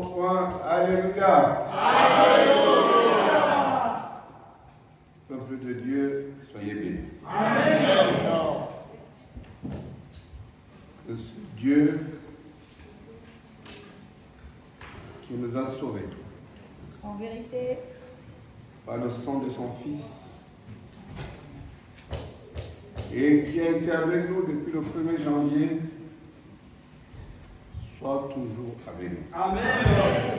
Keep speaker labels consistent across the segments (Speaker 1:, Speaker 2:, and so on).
Speaker 1: au 1. Alléluia.
Speaker 2: Alléluia.
Speaker 1: Peuple de Dieu, soyez bénis.
Speaker 2: Amen.
Speaker 1: Que ce Dieu qui nous a sauvés
Speaker 3: En vérité,
Speaker 1: par le sang de son Fils et qui a été avec nous depuis le 1er janvier, soit toujours avec nous.
Speaker 2: Amen.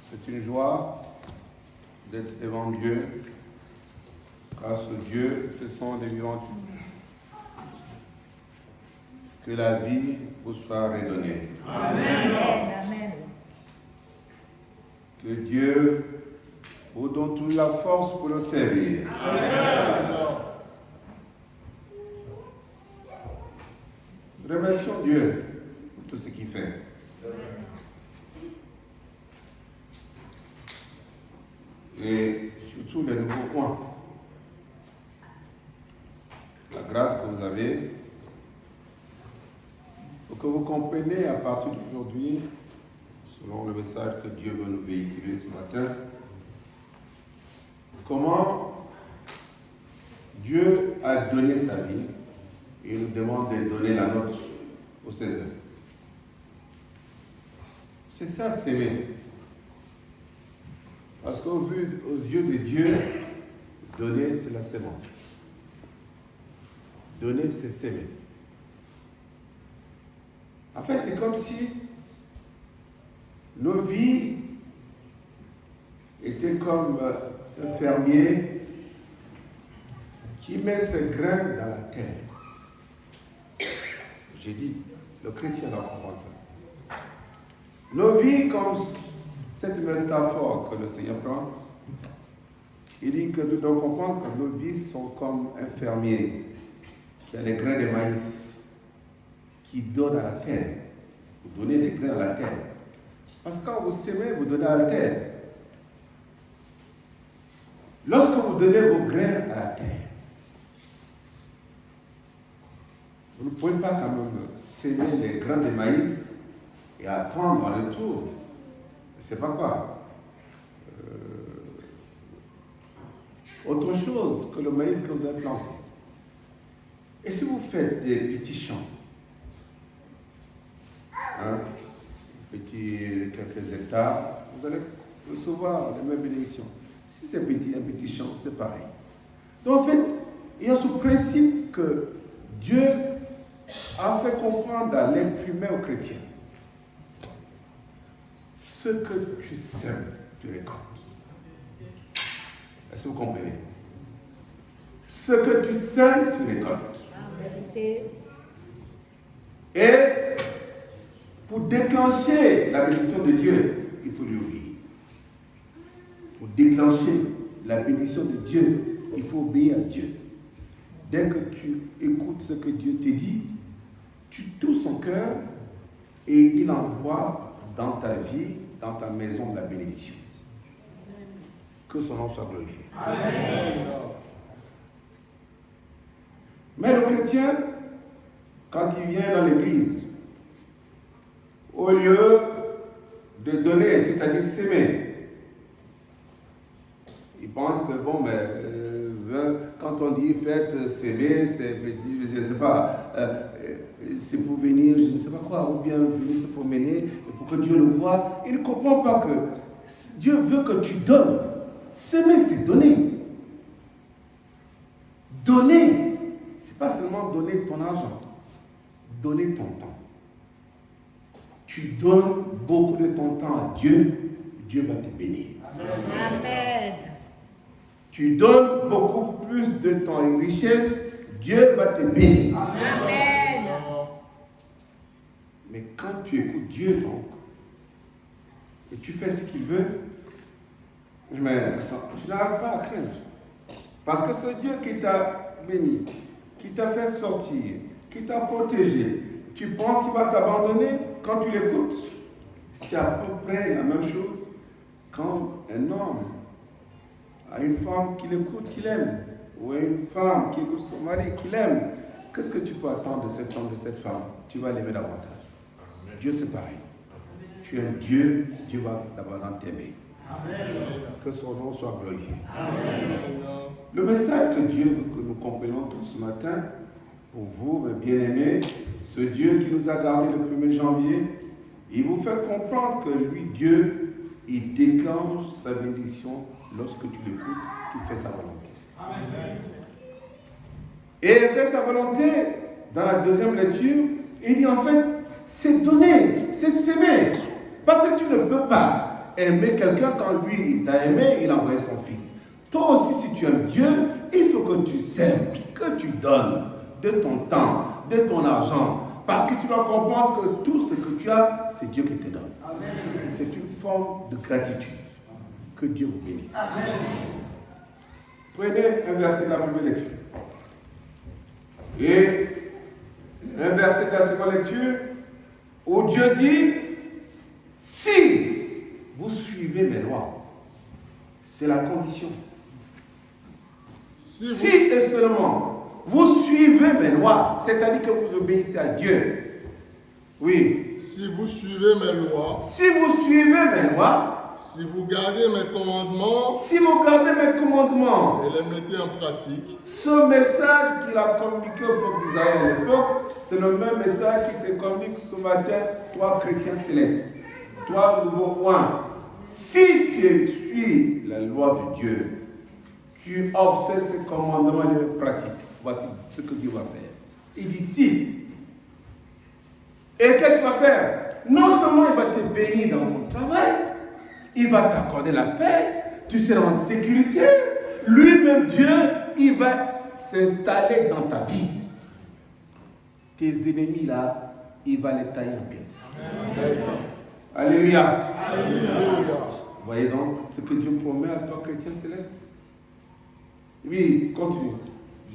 Speaker 1: C'est une joie d'être devant Dieu, car ce Dieu, ce sont des vivants. Que la vie vous soit redonnée.
Speaker 2: Amen.
Speaker 3: Amen.
Speaker 1: Que Dieu vous donne toute la force pour le servir.
Speaker 2: Amen.
Speaker 1: Remercions Dieu pour tout ce qu'il fait. Et surtout les nouveaux points. La grâce que vous avez, pour que vous compreniez à partir d'aujourd'hui, selon le message que Dieu veut nous véhiculer ce matin, comment Dieu a donné sa vie et il nous demande de donner la nôtre au César. C'est ça, s'aimer. Parce qu'aux yeux de Dieu, donner, c'est la sémence. Donner, c'est s'aimer. En fait, c'est comme si nos vies étaient comme un fermier qui met ses grains dans la terre. J'ai dit, le chrétien doit comprendre ça. Nos vies, comme cette métaphore que le Seigneur prend, il dit que nous devons comprendre que nos vies sont comme un fermier qui a des grains de maïs, qui donne à la terre. Vous donnez des grains à la terre. Parce que quand vous semez, vous donnez à la terre. Lorsque vous donnez vos grains à la terre, vous ne pouvez pas quand même semer les grains de maïs et attendre en retour. Je ne sais pas quoi. Autre chose que le maïs que vous avez planté. Et si vous faites des petits champs, quelques hectares, vous allez recevoir les mêmes bénédictions. Si c'est petit, un petit champ, c'est pareil. Donc en fait, il y a ce principe que Dieu a fait comprendre à l'être humain aux chrétiens. Ce que tu sèmes, tu récoltes. Est-ce que vous comprenez? Ce que tu sèmes, tu récoltes.
Speaker 3: en vérité,
Speaker 1: Et pour déclencher la bénédiction de Dieu, il faut lui obéir. Pour déclencher la bénédiction de Dieu, il faut obéir à Dieu. Dès que tu écoutes ce que Dieu te dit, tu touches son cœur et il envoie dans ta vie, dans ta maison, la bénédiction. Que son nom soit glorifié.
Speaker 2: Amen.
Speaker 1: Mais le chrétien, quand il vient dans l'église, au lieu de donner, c'est-à-dire s'aimer, il pense que bon, quand on dit faites s'aimer, c'est, je ne sais pas, c'est pour venir, je ne sais pas quoi, ou bien venir se promener, pour que Dieu le voie. Il ne comprend pas que Dieu veut que tu donnes. S'aimer, c'est donner. Donner, c'est pas seulement donner ton argent, donner ton temps. Tu donnes beaucoup de ton temps à Dieu, Dieu va te bénir.
Speaker 3: Amen.
Speaker 1: Tu donnes beaucoup plus de temps et richesse, Dieu va te bénir.
Speaker 3: Amen.
Speaker 1: Mais quand tu écoutes Dieu, donc, et tu fais ce qu'il veut, mais attends, tu n'as pas à craindre. Parce que ce Dieu qui t'a béni, qui t'a fait sortir, qui t'a protégé, tu penses qu'il va t'abandonner quand tu l'écoutes? C'est à peu près la même chose quand un homme a une femme qu'il écoute, qu'il aime, ou une femme qui écoute son mari, qu'il aime. Qu'est-ce que tu peux attendre de cet homme, de cette femme? Tu vas l'aimer davantage. Dieu, c'est pareil. tu aimes Dieu, Dieu va d'abord t'aimer. Que son nom soit glorifié. Le message que Dieu veut que nous comprenions tous ce matin, pour vous, mes bien-aimés, ce Dieu qui nous a gardés le 1er janvier, il vous fait comprendre que lui, Dieu, il déclenche sa bénédiction lorsque tu l'écoutes, tu fais sa volonté. Amen. Et il fait sa volonté, dans la deuxième lecture, il dit en fait, c'est donner, c'est s'aimer. Parce que tu ne peux pas aimer quelqu'un quand lui, il t'a aimé, il a envoyé son fils. Toi aussi, si tu aimes Dieu, il faut que tu s'aimes, que tu donnes de ton temps, de ton argent. Parce que tu dois comprendre que tout ce que tu as, c'est Dieu qui te donne. Amen. C'est une forme de gratitude. Que Dieu vous bénisse. Amen. Prenez un verset de la première lecture. Et un verset de la seconde lecture où Dieu dit, si vous suivez mes lois, c'est la condition. Si et seulement vous suivez mes lois, c'est-à-dire que vous obéissez à Dieu. Oui.
Speaker 2: Si vous suivez mes lois.
Speaker 1: Si vous suivez mes lois.
Speaker 2: Si vous gardez mes commandements.
Speaker 1: Si vous gardez mes commandements.
Speaker 2: Et les mettez en pratique.
Speaker 1: Ce message qu'il a communiqué au peuple d'Israël à l'époque, c'est le même message qu'il te communique ce matin, toi chrétien céleste. Toi nouveau roi. Si tu suis la loi de Dieu, tu observes ses commandements et les pratiques. Voici ce que Dieu va faire. Il dit si. Et qu'est-ce qu'il va faire? Non seulement il va te bénir dans ton travail, il va t'accorder la paix, tu seras en sécurité. Lui-même, Dieu, il va s'installer dans ta vie. Tes ennemis là, il va les tailler en pièces. Amen. Alléluia.
Speaker 2: Alléluia.
Speaker 1: Voyez donc ce que Dieu promet à toi, chrétien céleste. Oui, continue.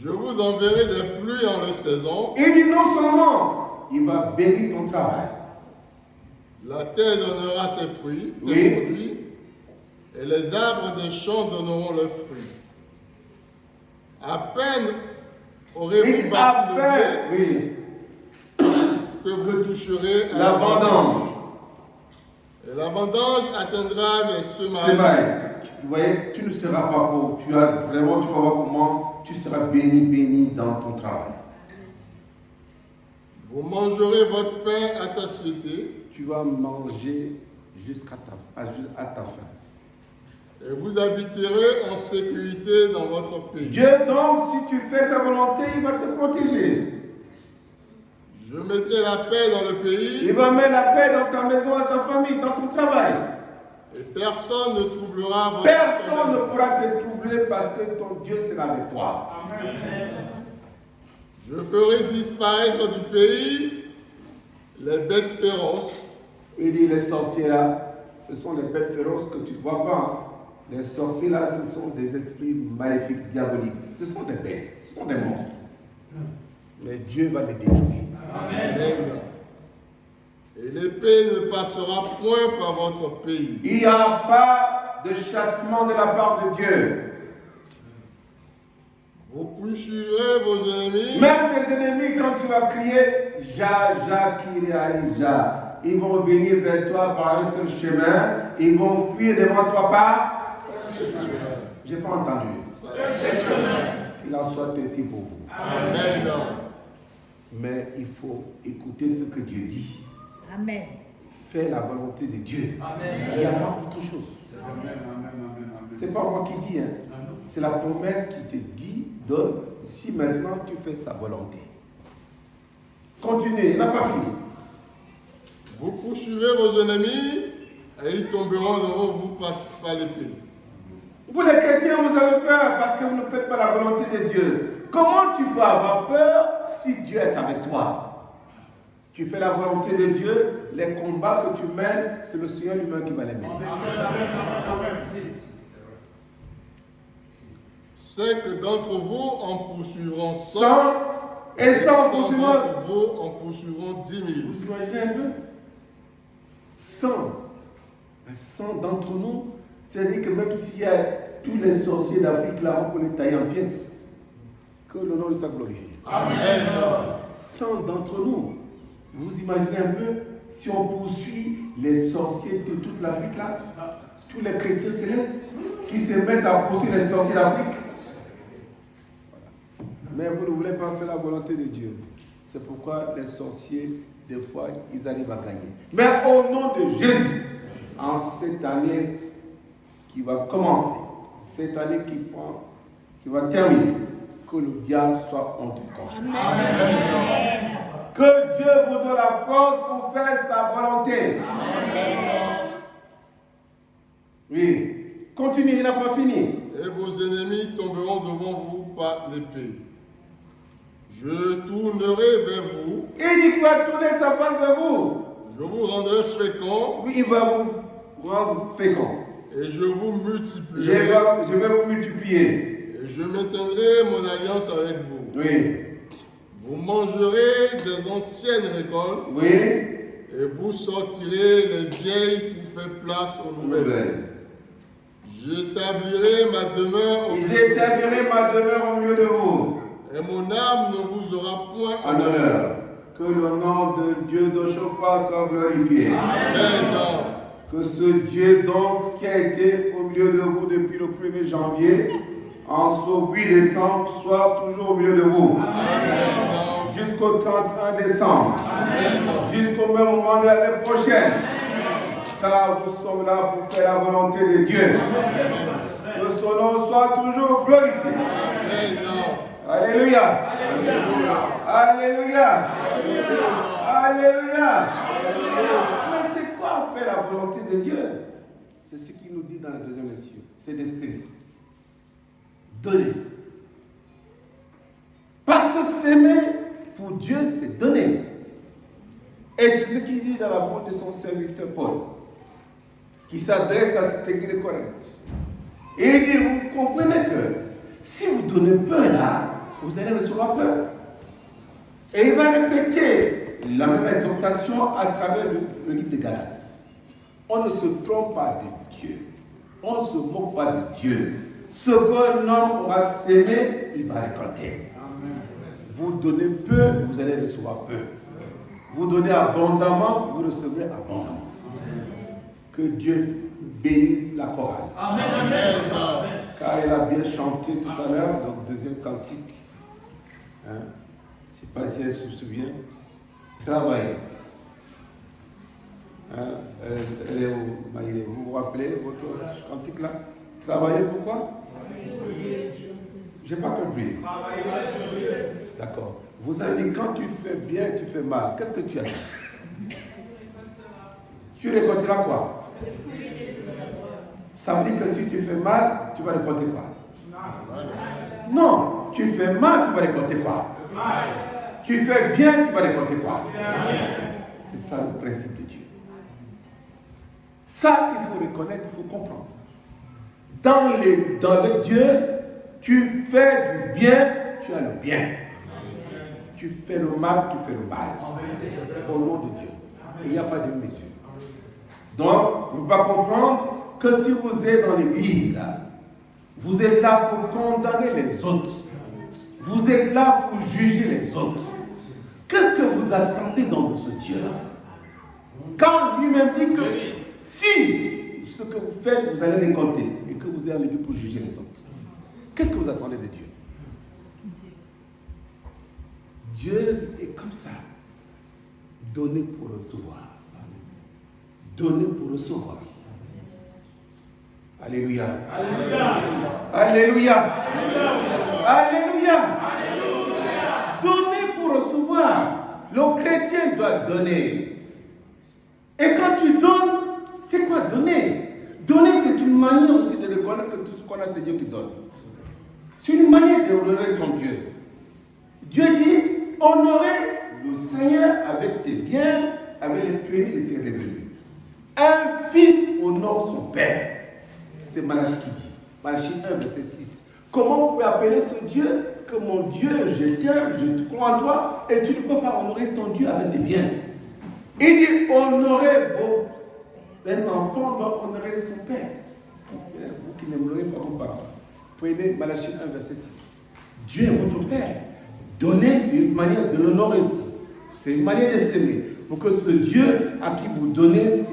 Speaker 2: Je vous enverrai des pluies en leur saison.
Speaker 1: Il dit non seulement, il va bénir ton travail.
Speaker 2: La terre donnera ses fruits, ses produits, et les arbres des champs donneront leurs fruits. À peine aurez-vous bâti le blé que vous toucherez à l'abondance. Et l'abondance atteindra les semailles.
Speaker 1: Vous voyez, tu ne seras pas pauvre. Tu vas voir comment tu seras béni dans ton travail.
Speaker 2: Vous mangerez votre pain à satiété.
Speaker 1: Tu vas manger jusqu'à ta faim.
Speaker 2: Et vous habiterez en sécurité dans votre pays.
Speaker 1: Dieu donc, si tu fais sa volonté, il va te protéger.
Speaker 2: Je mettrai la paix dans le pays.
Speaker 1: Il va mettre la paix dans ta maison, dans ta famille, dans ton travail.
Speaker 2: Et personne ne troublera votre
Speaker 1: Personne ne pourra te troubler parce que ton Dieu sera avec toi.
Speaker 2: Amen. Je ferai disparaître du pays les bêtes féroces.
Speaker 1: Il dit les sorciers là, ce sont les bêtes féroces que tu ne vois pas. Les sorciers là, ce sont des esprits maléfiques, diaboliques. Ce sont des bêtes, ce sont des monstres. Mais Dieu va les détruire.
Speaker 2: Amen. Et l'épée ne passera point par votre pays.
Speaker 1: Il n'y a pas de châtiment de la part de Dieu.
Speaker 2: Vous poursuivrez vos ennemis.
Speaker 1: Même tes ennemis, quand tu vas crier, Ja, ils vont venir vers toi par un seul chemin. Ils vont fuir devant toi par. Je n'ai pas entendu. Qu'il en soit ainsi pour vous.
Speaker 2: Amen.
Speaker 1: Mais il faut écouter ce que Dieu dit.
Speaker 3: Amen.
Speaker 1: Fais la volonté de Dieu.
Speaker 4: Amen.
Speaker 1: Il n'y a pas autre chose. Ce n'est pas moi qui dis. C'est la promesse qui te dit, donne, si maintenant tu fais sa volonté. Continuez, il n'a pas fini.
Speaker 2: Vous poursuivrez vos ennemis et ils tomberont devant vous par l'épée.
Speaker 1: Vous les chrétiens, vous avez peur parce que vous ne faites pas la volonté de Dieu. Comment tu peux avoir peur si Dieu est avec toi? Tu fais la volonté de Dieu, les combats que tu mènes, c'est le Seigneur lui-même qui va les mener.
Speaker 2: 5 d'entre vous en poursuivront 100.
Speaker 1: Et 100
Speaker 2: d'entre vous en poursuivront 10 000.
Speaker 1: Vous imaginez un peu? 100. 100 d'entre nous, c'est-à-dire que même s'il y a tous les sorciers d'Afrique là, on peut les tailler en pièces. Que le nom de sa glorifie.
Speaker 2: Amen.
Speaker 1: 100 d'entre nous. Vous imaginez un peu, si on poursuit les sorciers de toute l'Afrique là, tous les chrétiens célestes qui se mettent à poursuivre les sorciers d'Afrique. Mais vous ne voulez pas faire la volonté de Dieu. C'est pourquoi les sorciers, des fois, ils arrivent à gagner. Mais au nom de Jésus, en cette année qui va commencer, cette année qui va terminer, que le diable soit honteux.
Speaker 3: Amen.
Speaker 1: Que Dieu vous donne la force pour faire sa volonté.
Speaker 3: Amen.
Speaker 1: Oui. Continue, il n'a pas fini.
Speaker 2: Et vos ennemis tomberont devant vous par l'épée. Je tournerai vers vous.
Speaker 1: Il dit qu'il va tourner sa face vers vous.
Speaker 2: Je vous rendrai fécond.
Speaker 1: Oui, il va vous rendre fécond.
Speaker 2: Et je vous multiplierai.
Speaker 1: Je vais vous multiplier.
Speaker 2: Et je maintiendrai mon alliance avec vous.
Speaker 1: Oui.
Speaker 2: Vous mangerez des anciennes récoltes.
Speaker 1: Oui.
Speaker 2: Et vous sortirez les vieilles pour faire place aux nouvelles. J'établirai ma demeure
Speaker 1: au milieu de vous.
Speaker 2: Et mon âme ne vous aura point
Speaker 1: en honneur. Que le nom de Dieu de Chauffard soit glorifié.
Speaker 2: Amen.
Speaker 1: Que ce Dieu donc qui a été au milieu de vous depuis le 1er janvier, en ce 8 décembre, soit toujours au milieu de vous.
Speaker 2: Amen.
Speaker 1: Jusqu'au 31 décembre.
Speaker 2: Amen.
Speaker 1: Jusqu'au même moment de l'année prochaine. Car nous sommes là pour faire la volonté de Dieu. Que son nom soit toujours glorifié.
Speaker 2: Amen.
Speaker 1: Alléluia. Alléluia. Alléluia. Mais c'est quoi faire la volonté de Dieu? C'est ce qu'il nous dit dans la deuxième lecture. C'est de s'aimer. Donner. Parce que s'aimer pour Dieu, c'est donner. Et c'est ce qu'il dit dans la bouche de son serviteur Paul, qui s'adresse à cette église de Corinthe. Et il dit, vous comprenez que si vous donnez peu là, vous allez recevoir peu. Et il va répéter la même exhortation à travers le livre de Galates. On ne se trompe pas de Dieu. On ne se moque pas de Dieu. Ce qu'un homme aura sémé, il va récolter. Amen. Vous donnez peu, vous allez recevoir peu. Vous donnez abondamment, vous recevrez abondamment. Amen. Que Dieu bénisse la chorale.
Speaker 4: Amen. Amen.
Speaker 1: Car elle a bien chanté tout à l'heure, donc deuxième cantique. Hein? Je ne sais pas si elle se souvient. Travailler. Hein? Elle est où, Maïlé? Vous vous rappelez votre cantique là? Travailler pourquoi? Je n'ai pas compris. D'accord. Vous avez dit quand tu fais bien, tu fais mal. Qu'est-ce que tu as dit? Tu récolteras quoi? Ça veut dire que si tu fais mal, tu vas récolter quoi? Non, tu fais mal, tu vas récolter quoi? Tu fais bien, tu vas récolter quoi? C'est ça le principe de Dieu. Ça, il faut reconnaître, il faut comprendre. Avec Dieu, tu fais du bien, tu as le bien. Tu fais le mal, tu fais le mal. Au nom de Dieu. Et il n'y a pas de mesure. Donc, vous ne pouvez pas comprendre que si vous êtes dans l'église, vous êtes là pour condamner les autres. Vous êtes là pour juger les autres. Qu'est-ce que vous attendez dans ce Dieu-là? Quand lui-même dit que si ce que vous faites, vous allez récolter et que vous êtes en l'église pour juger les autres, qu'est-ce que vous attendez de Dieu? Dieu est comme ça. Donner pour recevoir. Donner pour recevoir. Alléluia. Alléluia. Alléluia. Alléluia. Donner pour recevoir. Le chrétien doit donner. Et quand tu donnes, c'est quoi donner? Donner, c'est une manière aussi de reconnaître que tout ce qu'on a, c'est Dieu qui donne. C'est une manière d'honorer son Dieu. Dieu dit, honorer le Seigneur avec tes biens, avec les pénis de tes revenus. Un fils honore son père. C'est Malachie qui dit. Malachie 1, verset 6. Comment vous pouvez appeler ce Dieu que mon Dieu, je t'aime, je te crois en toi, et tu ne peux pas honorer ton Dieu avec tes biens? Il dit, honorez vos... Un enfant doit honorer son père. Vous qui n'aimerez pas vos parents. Prenez Malachie 1, verset 6. Dieu est votre père. Donner, c'est une manière de l'honorer. C'est une manière de s'aimer. pour que ce Dieu à qui vous donnez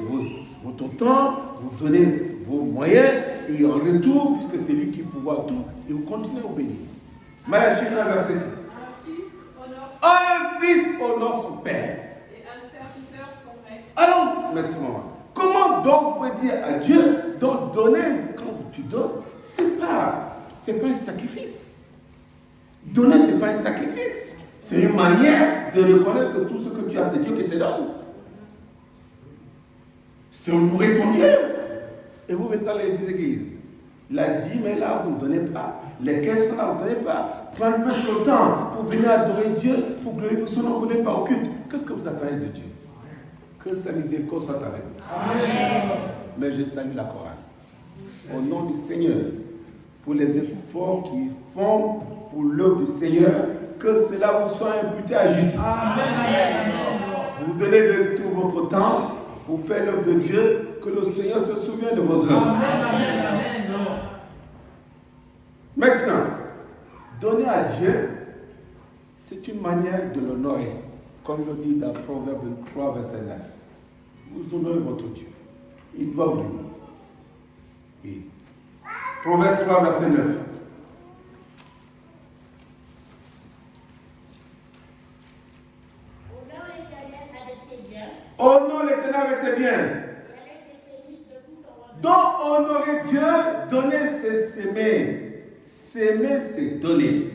Speaker 1: votre temps, vous donnez vos moyens, et en retour, puisque c'est lui qui pouvoir tout, et vous continuez à obéir. Malachie 1, verset 6. Un fils honore son père.
Speaker 4: Et un serviteur son maître.
Speaker 1: Alors, merci maman. Comment donc vous pouvez dire à Dieu, donc donner, quand tu donnes, c'est pas un sacrifice. Donner, c'est pas un sacrifice. C'est une manière de reconnaître que tout ce que tu as, c'est Dieu qui te donne. C'est honorer ton Dieu. Et vous venez dans les églises. La dîme est là, vous ne donnez pas. Les caisses sont là, vous ne donnez pas. Prenez votre temps pour venir adorer Dieu, pour glorifier son nom, vous n'êtes pas au culte. Qu'est-ce que vous attendez de Dieu? Que sa miséricorde soit avec vous. Amen. Mais je salue la chorale. Au nom du Seigneur, pour les efforts qu'ils font pour l'œuvre du Seigneur, que cela vous soit imputé à justice. Amen. Vous donnez de tout votre temps pour faire l'œuvre de Dieu, que le Seigneur se souvienne de vos œuvres. Amen. Maintenant, donner à Dieu, c'est une manière de l'honorer. Comme le dit dans Proverbe 3, verset 9. Vous honorez votre Dieu. Il doit vous bénir. Oui. Proverbe 3, verset 9. Honore l'Éternel avec tes biens. Donc, honorer Dieu, donner, c'est s'aimer. S'aimer, c'est donner.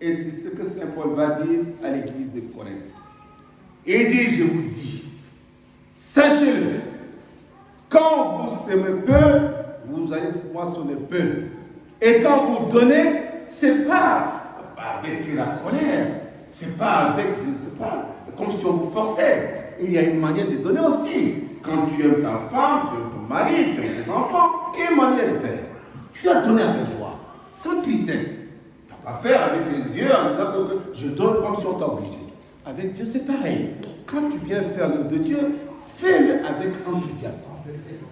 Speaker 1: Et c'est ce que Saint Paul va dire à l'église de Corinthe. Il dit, je vous dis, sachez-le, quand vous s'aimez peu, vous allez moissonner peu. Et quand vous donnez, c'est pas avec la colère, c'est pas avec, je ne sais pas, comme si on vous forçait. Il y a une manière de donner aussi. Quand tu aimes ta femme, tu aimes ton mari, tu aimes tes enfants, il y a une manière de faire. Tu dois donner avec joie, sans tristesse. Tu n'as pas faire avec les yeux en disant que je donne comme si on t'a obligé. Avec Dieu, c'est pareil. Quand tu viens faire l'œuvre de Dieu, fais-le avec enthousiasme.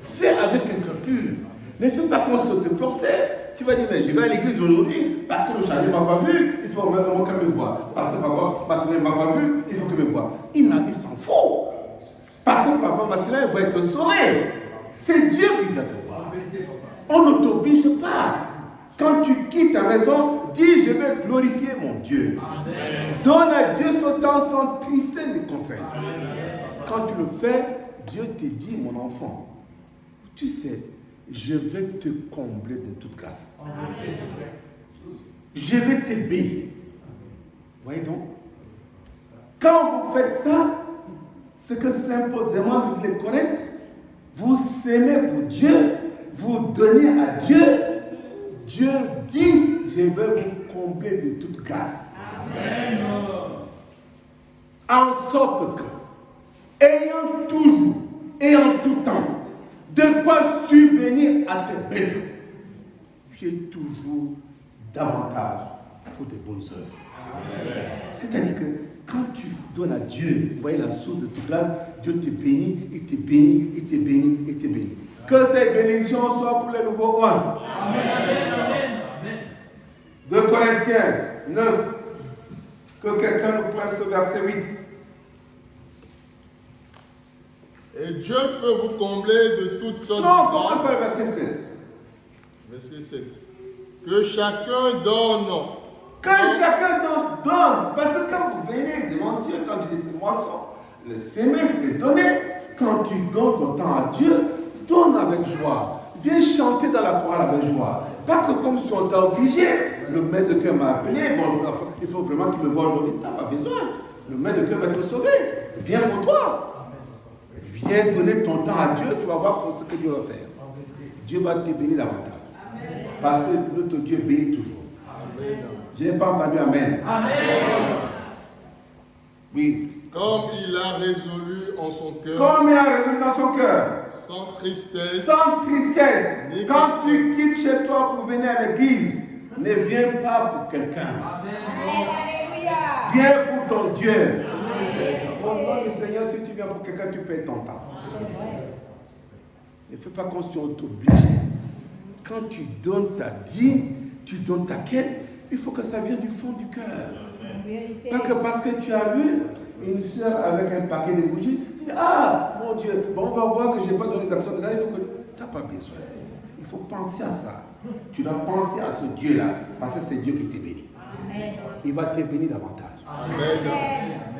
Speaker 1: Fais avec un cœur pur. Ne fais pas qu'on se te forcer. Tu vas dire, mais je vais à l'église aujourd'hui parce que le chargé ne m'a pas vu, il faut qu'elle me voie. Parce que ma soeur ne m'a pas vu, il faut qu'elle me voie. Il s'en fout. Parce que papa, ma soeur va être sauvé. C'est Dieu qui doit te voir. On ne t'oblige pas. Quand tu quittes ta maison, dis, je vais glorifier mon Dieu. Amen. Donne à Dieu son temps sans tristesse ni contrainte. Quand tu le fais, Dieu te dit, mon enfant, tu sais, je vais te combler de toute grâce. Je vais te bénir. Voyez donc, quand vous faites ça, ce que Saint Paul demande de les connaître, vous s'aimez pour Dieu, vous donnez à Dieu, Dieu dit, je vais vous combler de toute grâce. Amen. En sorte que, ayant toujours et en tout temps, de quoi subvenir à tes besoins, j'ai toujours davantage pour tes bonnes œuvres. C'est-à-dire que quand tu donnes à Dieu, vous voyez la source de toute grâce, Dieu te bénit, il te bénit, il te bénit, il te bénit. Que ces bénédictions soient pour les nouveaux ones. Amen. 2 Corinthiens 9. Que quelqu'un nous prenne ce verset 8.
Speaker 2: Et Dieu peut vous combler de toutes sortes de
Speaker 1: grâces. Non, comment faire le verset 7?
Speaker 2: Verset 7. Que chacun donne.
Speaker 1: Que chacun donne. Parce que quand vous venez devant Dieu, quand tu dis c'est moisson, le s'aimer, c'est donner. Quand tu donnes ton temps à Dieu, donne avec joie. Viens chanter dans la chorale avec joie. Pas que comme si on t'a obligé. Le maître de cœur m'a appelé. Bon, il faut vraiment qu'il me voie aujourd'hui. Tu n'as pas besoin. Le maître de cœur va te sauver. Viens pour toi. Viens donner ton temps à Dieu. Tu vas voir ce que Dieu va faire. Dieu va te bénir davantage. Amen. Parce que notre Dieu bénit toujours. Amen. Je n'ai pas entendu Amen. Amen. Oui.
Speaker 2: Comme il a résolu en son cœur.
Speaker 1: Comme il a résolu dans son cœur.
Speaker 2: Sans tristesse.
Speaker 1: Sans tristesse. Quand tu quittes chez toi pour venir à l'église, ne viens pas pour quelqu'un. Viens pour ton Dieu. Au nom du Seigneur, si tu viens pour quelqu'un, tu perds ton temps. Ne fais pas comme si on t'oblige. Quand tu donnes ta dîme, tu donnes ta quête, il faut que ça vienne du fond du cœur. Pas que parce que tu as vu, une sœur avec un paquet de bougies, tu dis, ah, mon Dieu, bon, on va voir que je n'ai pas donné d'action de grâce, il faut que... Tu n'as pas besoin. Il faut penser à ça. Tu dois penser à ce Dieu-là, parce que c'est Dieu qui te bénit. Il va te bénir davantage.
Speaker 2: Amen.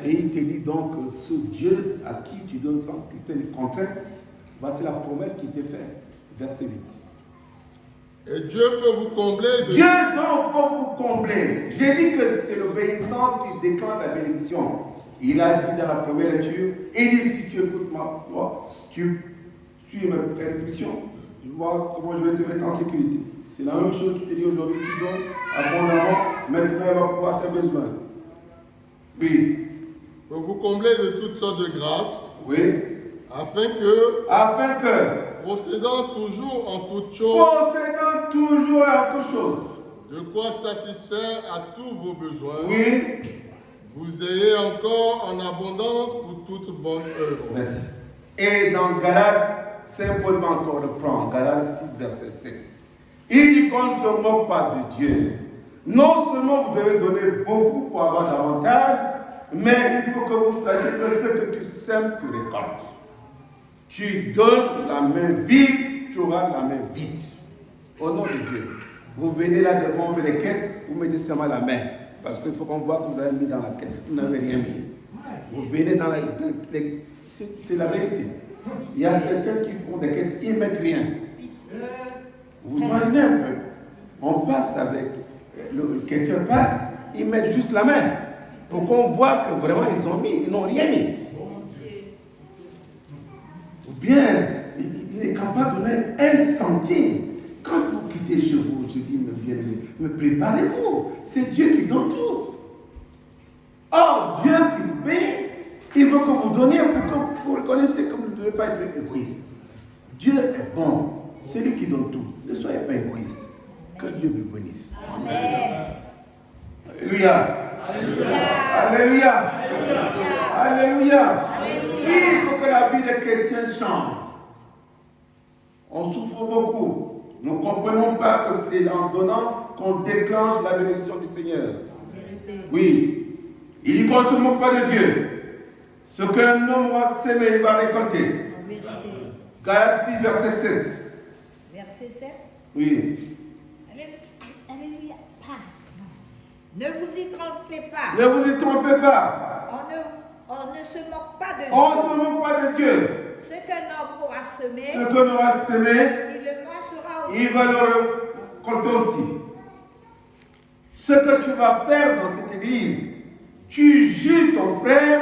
Speaker 1: Et il te dit donc, ce Dieu à qui tu donnes sans Christian contrainte, voici la promesse qu'il te fait. Verset 8.
Speaker 2: Et Dieu peut vous combler de...
Speaker 1: Dieu donc peut vous combler. J'ai dit que c'est l'obéissant qui déclare la bénédiction. Il a dit dans la première lecture, il dit si tu écoutes ma voix, tu suis mes prescriptions, je vois comment je vais te mettre en sécurité. C'est la même chose qu'il te dit aujourd'hui, tu donnes abondamment, maintenant il va pouvoir tes besoins. Oui.
Speaker 2: Pour vous combler de toutes sortes de grâces,
Speaker 1: Oui.
Speaker 2: afin que,
Speaker 1: Procédant
Speaker 2: toujours en toutes choses,
Speaker 1: toujours à toute chose.
Speaker 2: de quoi satisfaire à tous vos besoins,
Speaker 1: Oui.
Speaker 2: vous ayez encore en abondance pour toute bonne œuvre.
Speaker 1: Merci. Et dans Galates, Saint Paul va encore le prendre, Galates 6, verset 7. Il dit qu'on ne se moque pas de Dieu. Non seulement vous devez donner beaucoup pour avoir davantage, mais il faut que vous sachiez que ce que tu sèmes, tu récoltes. Tu donnes la main vide, tu auras la main vide. Au nom de Dieu. Vous venez là devant, on fait les quêtes, vous mettez seulement la main. Parce qu'il faut qu'on voit que vous avez mis dans la quête. Vous n'avez rien mis. Vous venez dans les... C'est la vérité. Il y a certains qui font des quêtes, ils ne mettent rien. Vous imaginez un peu. On passe avec... Quelqu'un passe, ils mettent juste la main. Pour qu'on voit que vraiment ils n'ont rien mis. Ou bien, il est capable de mettre 1 centime. Quand vous quittez chez vous, je dis, mes bien-aimés, mais préparez-vous. C'est Dieu qui donne tout. Or, Dieu qui vous bénit, il veut que vous donniez pour que vous reconnaissiez que vous ne devez pas être égoïste. Dieu est bon. C'est lui qui donne tout. Ne soyez pas égoïste. Que Dieu vous bénisse.
Speaker 3: Amen.
Speaker 1: Alléluia. Alléluia. Alléluia. Alléluia. Il faut que la vie des chrétiens change. On souffre beaucoup. Nous ne comprenons pas que c'est en donnant qu'on déclenche la bénédiction du Seigneur. Oui. Il dit qu'on ne se moque pas de Dieu. Ce qu'un homme va s'aimer, il va récolter. Galates 6, verset 7.
Speaker 3: Verset 7.
Speaker 1: Oui.
Speaker 3: Alléluia. Ne vous y trompez pas.
Speaker 1: Ne vous y trompez pas.
Speaker 3: On ne se moque pas de Dieu.
Speaker 1: On ne se moque pas de Dieu.
Speaker 3: Ce qu'un homme aura semé,
Speaker 1: Ce qu'on aura semé,
Speaker 3: il le moissera aussi.
Speaker 1: il va le récolter aussi. Ce que tu vas faire dans cette église, tu juges ton frère,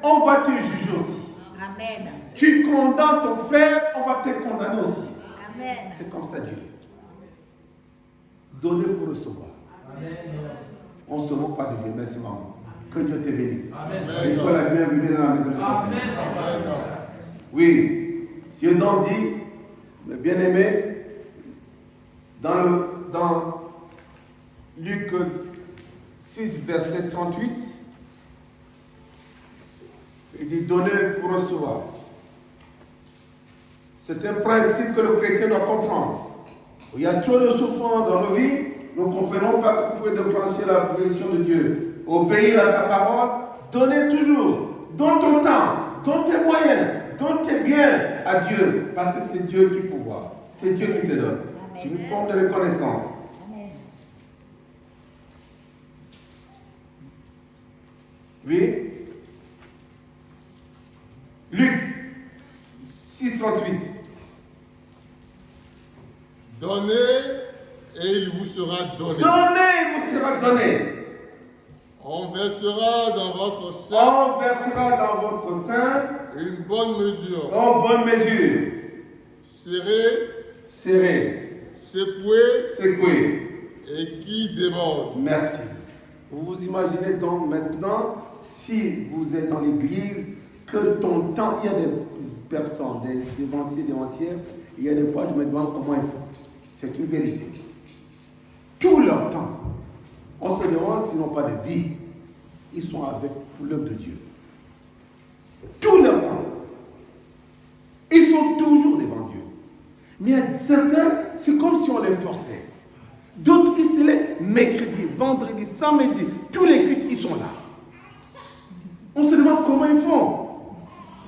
Speaker 1: on va te juger aussi.
Speaker 3: Amen.
Speaker 1: Tu condamnes ton frère, on va te condamner aussi.
Speaker 3: Amen.
Speaker 1: C'est comme ça Dieu. Donner pour recevoir. On ne se moque pas de Dieu. Merci maman. Que Dieu te bénisse. Amen. Et sois la bienvenue dans la maison de ton Seigneur. Oui. Dieu donc dit, mes bien-aimés, dans Luc 6, verset 38, il dit donner pour recevoir. C'est un principe que le chrétien doit comprendre. Il y a trop de souffrance dans nos vies, nous ne comprenons pas que vous pouvez déclencher la bénédiction de Dieu. Obéir à sa parole, donnez toujours, donne ton temps, donne tes moyens, donne tes biens à Dieu, parce que c'est Dieu qui pouvoir. C'est Dieu qui te donne. C'est une forme de reconnaissance.
Speaker 3: Amen.
Speaker 1: Oui. Luc 6, 38.
Speaker 2: Donnez et il vous sera donné.
Speaker 1: Donnez, il vous sera donné.
Speaker 2: On versera dans votre sein
Speaker 1: On versera dans votre sein
Speaker 2: une bonne mesure,
Speaker 1: en bonne mesure.
Speaker 2: serrée,
Speaker 1: Serré,
Speaker 2: secouée
Speaker 1: secoué.
Speaker 2: et qui déborde.
Speaker 1: Merci. Vous vous imaginez donc maintenant, si vous êtes dans l'église, que ton temps, il y a des personnes, des devanciers, il y a des fois, je me demande comment ils font. C'est une vérité. Tout leur temps, on se demande s'ils n'ont pas de vie. Ils sont avec l'œuvre de Dieu. Tout leur temps. Ils sont toujours devant Dieu. Mais il y a certains, c'est comme si on les forçait. D'autres, ils se lèvent mercredi, vendredi, samedi, tous les cultes, ils sont là. On se demande comment ils font.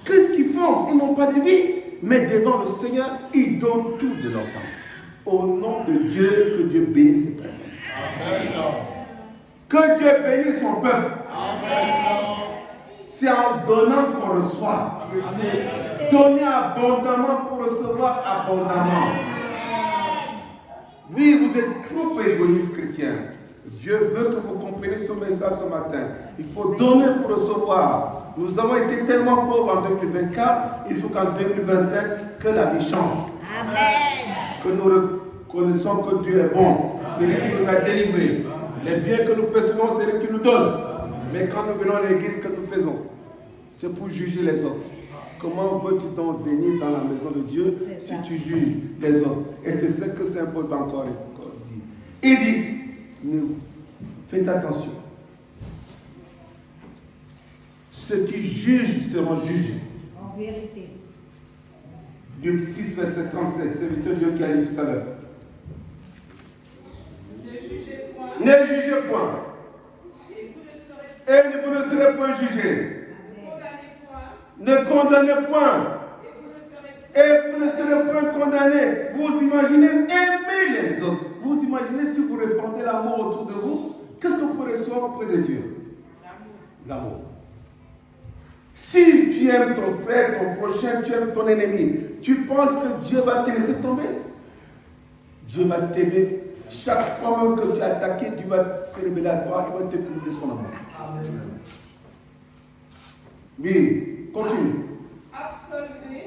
Speaker 1: Qu'est-ce qu'ils font? Ils n'ont pas de vie. Mais devant le Seigneur, ils donnent tout de leur temps. Au nom de Dieu, que Dieu bénisse ses personnes.
Speaker 2: Amen.
Speaker 1: Que Dieu bénisse son peuple.
Speaker 2: Amen.
Speaker 1: C'est en donnant qu'on reçoit. Donner abondamment pour recevoir abondamment. Oui, vous êtes trop égoïstes chrétiens. Dieu veut que vous compreniez ce message ce matin. Il faut donner pour recevoir. Nous avons été tellement pauvres en 2024, il faut qu'en 2025, que la vie change.
Speaker 3: Amen.
Speaker 1: Que nous reconnaissons que Dieu est bon. C'est lui qui nous a délivrés. Les biens que nous percevons, c'est lui qui nous donne. Mais quand nous venons à l'église, que nous faisons? C'est pour juger les autres. Comment veux-tu donc venir dans la maison de Dieu si tu juges les autres? Et c'est ce que Saint Paul va encore dire. Il dit, faites attention. Ceux qui jugent seront jugés.
Speaker 3: En vérité.
Speaker 1: Luc 6, verset 37, c'est Victor Dieu qui a dit tout à l'heure.
Speaker 4: Ne jugez point.
Speaker 1: Ne jugez point.
Speaker 4: Et vous ne serez
Speaker 1: Et vous ne serez point jugés.
Speaker 4: ne condamnez point.
Speaker 1: Ne condamnez point. Et vous ne serez point condamnés. Vous imaginez aimer les autres. Vous imaginez si vous répandez l'amour autour de vous, qu'est-ce que vous pourrez recevoir auprès de Dieu? L'amour. Si tu aimes ton frère, ton prochain, tu aimes ton ennemi, tu penses que Dieu va te laisser tomber? Dieu va t'aimer. Chaque fois même que tu es attaqué, Dieu va se révéler à toi, il va te couler de son amour. Amen. Oui, continue.
Speaker 4: Absolvez.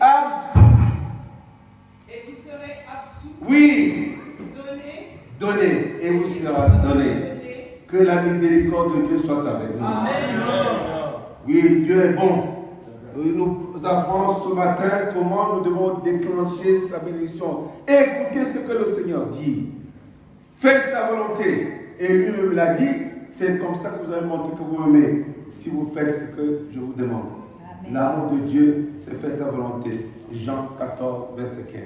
Speaker 4: Et vous serez absous.
Speaker 1: Oui.
Speaker 4: Donnez.
Speaker 1: Et vous sera donné. Que la miséricorde de Dieu soit avec nous.
Speaker 4: Amen.
Speaker 1: Oui, Dieu est bon. Nous apprenons ce matin comment nous devons déclencher sa bénédiction. Écoutez ce que le Seigneur dit. Faites sa volonté. Et lui-même l'a dit, c'est comme ça que vous allez montrer que vous m'aimez. Si vous faites ce que je vous demande. L'amour de Dieu, c'est faire sa volonté. Jean 14, verset 15.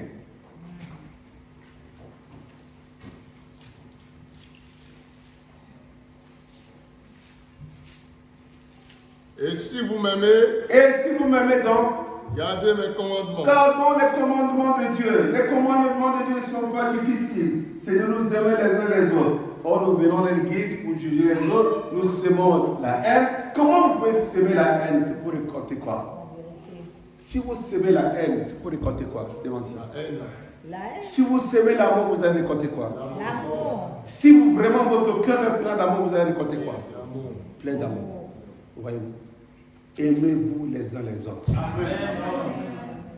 Speaker 2: Et si vous m'aimez,
Speaker 1: donc,
Speaker 2: gardez mes commandements.
Speaker 1: gardons les commandements de Dieu. Les commandements de Dieu ne sont pas difficiles. C'est de nous aimer les uns les autres. Or, nous venons à l'église pour juger les autres. Nous semons la haine. Comment vous pouvez semer la haine? C'est pour récolter quoi? Si vous semez la haine, c'est pour récolter quoi?
Speaker 2: La haine.
Speaker 1: Si vous semez l'amour, vous allez récolter quoi?
Speaker 3: L'amour.
Speaker 1: Si vous vraiment votre cœur est plein d'amour, vous allez récolter quoi?
Speaker 2: L'amour.
Speaker 1: Plein d'amour. Voyez-vous? Aimez-vous les uns les autres. Amen.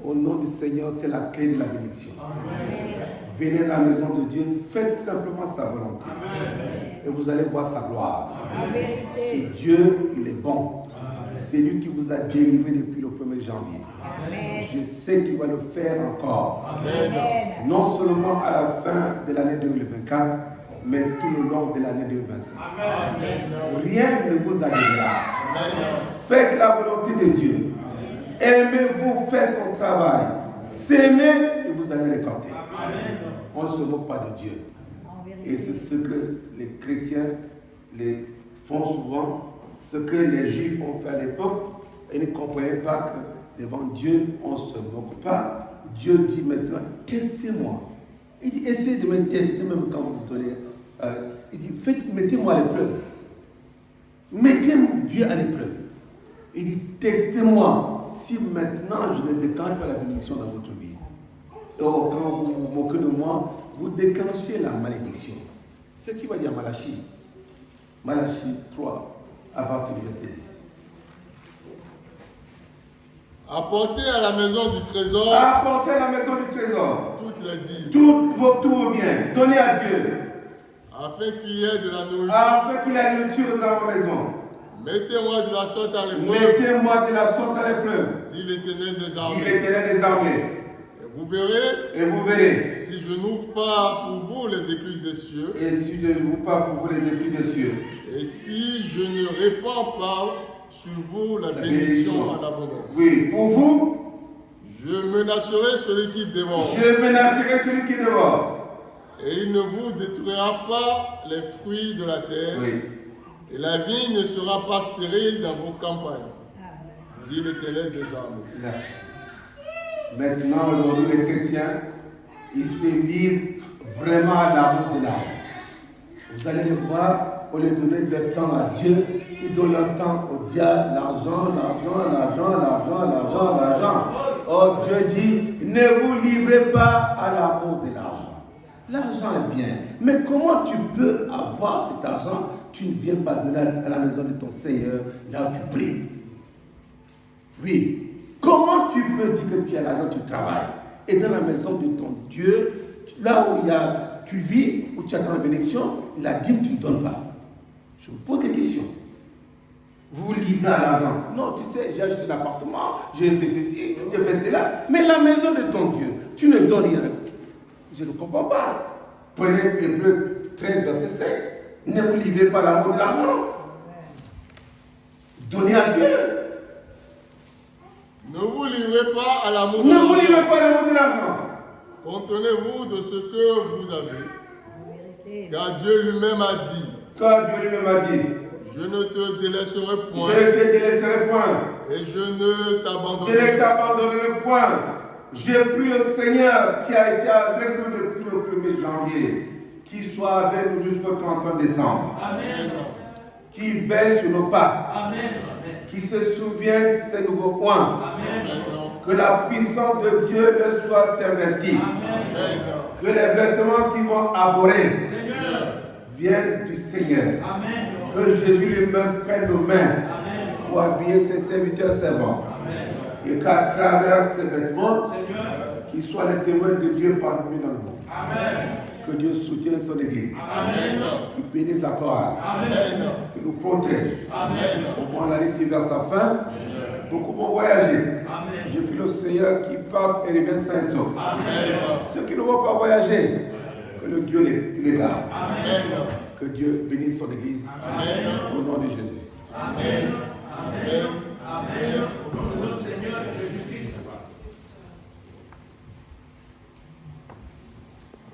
Speaker 1: Au nom du Seigneur, c'est la clé de la bénédiction. Amen. Venez à la maison de Dieu, faites simplement sa volonté. Amen. Et vous allez voir sa gloire. Amen. Ce Dieu, il est bon. Amen. C'est lui qui vous a délivré depuis le 1er janvier. Amen. Je sais qu'il va le faire encore. Amen. Non seulement à la fin de l'année 2024, mais tout le long de l'année 2025. Amen. Rien ne vous arrivera. Amen. Faites la volonté de Dieu. Aimez-vous faire son travail. S'aimer et vous allez récolter. On ne se moque pas de Dieu. Et c'est ce que les chrétiens font souvent, ce que les Juifs ont fait à l'époque. Ils ne comprenaient pas que devant Dieu, on ne se moque pas. Dieu dit maintenant, testez-moi. Il dit, essayez de me tester même quand vous vous donnez. Il dit, mettez-moi à l'épreuve. Mettez Dieu à l'épreuve. Il dit, testez-moi si maintenant je ne déclenche pas la bénédiction dans votre vie. Or, quand vous vous moquez de moi, vous déclenchez la malédiction. Ce qui va dire Malachie. Malachie 3, à partir du verset 10.
Speaker 2: Apportez à la maison du trésor.
Speaker 1: Apportez à la maison du trésor.
Speaker 2: Toutes les dîmes.
Speaker 1: Tous vos biens. Donnez à Dieu.
Speaker 2: Afin qu'il y ait de la nourriture.
Speaker 1: Afin qu'il y ait de la nourriture dans ma maison.
Speaker 2: Mettez-moi de la sorte à l'épreuve.
Speaker 1: Mettez-moi de la sorte à l'épreuve.
Speaker 2: Dit l'Éternel des armées.
Speaker 1: Dit l'Éternel des armées.
Speaker 2: Et vous verrez.
Speaker 1: Et vous verrez.
Speaker 2: Si je n'ouvre pas pour vous les écluses des cieux.
Speaker 1: Et si je n'ouvre pas pour vous les écluses des cieux.
Speaker 2: Et si je ne répands pas sur vous la bénédiction en abondance.
Speaker 1: Oui, pour vous.
Speaker 2: Je menacerai celui qui dévore.
Speaker 1: Je menacerai celui qui dévore.
Speaker 2: Et il ne vous détruira pas les fruits de la terre.
Speaker 1: Oui.
Speaker 2: Et la vie ne sera pas stérile dans vos campagnes. dit l'Éternel des armées.
Speaker 1: Merci. Maintenant, aujourd'hui, les chrétiens, ils se livrent vraiment à l'amour de l'argent. Vous allez le voir, au lieu de donner leur temps à Dieu, ils donnent leur temps au diable, l'argent. Oh, Dieu dit, ne vous livrez pas à l'amour de l'argent. L'argent est bien, mais comment tu peux avoir cet argent? Tu ne viens pas donner à la maison de ton Seigneur, là où tu pries. Oui, comment tu peux dire que tu as l'argent, tu travailles, et dans la maison de ton Dieu, là où tu vis, où tu attends la bénédiction, la dîme, tu ne donnes pas. Je me pose des questions. Vous vous livrez à l'argent. Non, tu sais, j'ai acheté un appartement, j'ai fait ceci, j'ai fait cela. Mais la maison de ton Dieu, tu ne donnes rien. Je ne comprends pas. Prenez Hébreux 13, verset 5. Ne vous livrez pas à l'amour de l'argent. Donnez à Dieu.
Speaker 2: Ne vous livrez pas à l'amour de
Speaker 1: Ne
Speaker 2: l'argent.
Speaker 1: vous livrez pas à l'amour de l'argent.
Speaker 2: Contenez-vous de ce que vous avez. Car Dieu lui-même a dit.
Speaker 1: Car Dieu lui-même a dit.
Speaker 2: Je ne te délaisserai point.
Speaker 1: Je ne te délaisserai point.
Speaker 2: Et je ne
Speaker 1: Je
Speaker 2: t'abandonnerai
Speaker 1: ne t'abandonnerai point. J'ai pris le Seigneur qui a été avec nous depuis le 1er janvier, qui soit avec nous jusqu'au 31 décembre.
Speaker 2: Amen.
Speaker 1: Qui veille sur nos pas.
Speaker 4: Amen.
Speaker 1: Qui se souvient de ses nouveaux points.
Speaker 4: Amen.
Speaker 1: Que la puissance de Dieu ne soit investie.
Speaker 2: Amen.
Speaker 1: Que les vêtements qui vont aborder
Speaker 4: Seigneur.
Speaker 1: viennent du Seigneur.
Speaker 4: Amen.
Speaker 1: Que Jésus lui-même prenne nos mains
Speaker 4: Amen.
Speaker 1: pour habiller ses serviteurs servants.
Speaker 4: Amen.
Speaker 1: Et qu'à travers ces vêtements,
Speaker 4: Seigneur.
Speaker 1: qu'ils soient les témoins de Dieu parmi dans le monde.
Speaker 2: Amen.
Speaker 1: Que Dieu soutienne son Église.
Speaker 2: Amen.
Speaker 1: Qu'il bénisse la chorale.
Speaker 2: Amen.
Speaker 1: Qu'il nous protège.
Speaker 2: Amen.
Speaker 1: Au moment l'année qui vers sa fin, beaucoup vont voyager.
Speaker 4: Amen.
Speaker 1: J'ai pris le Seigneur qui parte et revient sain et sauf.
Speaker 2: Amen.
Speaker 1: Ceux qui ne vont pas voyager, que le Dieu les garde.
Speaker 2: Amen.
Speaker 1: Que Dieu bénisse son Église.
Speaker 2: Amen.
Speaker 1: Au nom de Jésus.
Speaker 2: Amen.